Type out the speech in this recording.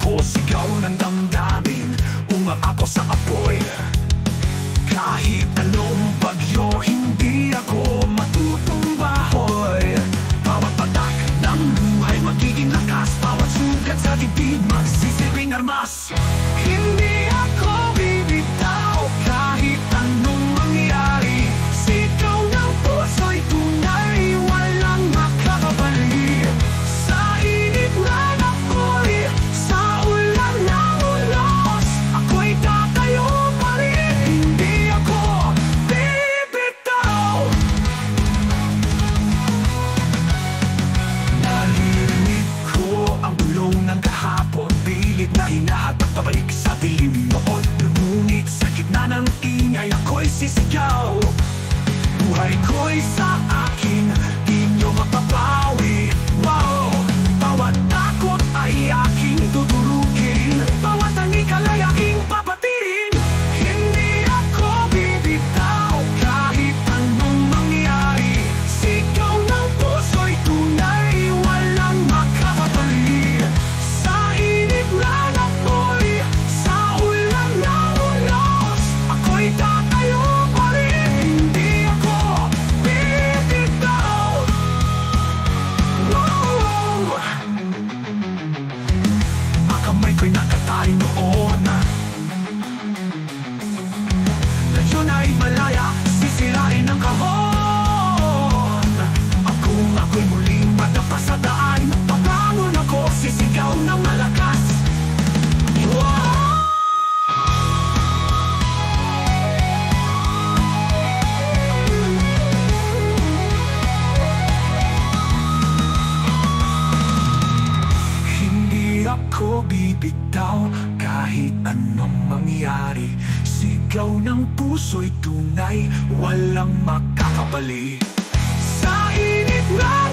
ako, sigaw ng damdamin, umako sa apoy. Kahit anong bagyo, hindi ako matutumbahoy. Bawat patak ng buhay magiging lakas, bawat sugat sa dibdib magsisilbing armas. Hindi ako bibitaw kahit anong mangyari, sigaw ng puso'y tunay, walang makakabali. Sa init na apoy, sa ulan na ulos, ako'y tatayo pa rin, hindi ako bibitaw. Naririnig ko ang bulong ng kahapon, pilit na hinahatak pabalik sa dilim noon. Ngunit sa gitna ng ingay, ako'y sisigaw. Buhay ko'y sa akin, di nyo mapapawi. Wow! Bawat takot ay aking tuturugin, bawat angikal ay aking papatiin. Hindi ako bibitaw kahit anong mangyari, sigaw ng puso'y tunay, walang makakabali. Sa init na apoy, sa ulan na ulos, ako'y tatayo pa rin, hindi ako bibitaw. Wow! Ang kamay ko'y nakatay noon, ngayon ay malaya, sisirain ang kahon. Ako'y muling matapa sa daan, pabangon ako, sisigaw ng malakas. Wow! Hindi ako bibitaw kahit anong mangyari, sigaw ng puso'y tunay, walang makakabali. Sa init na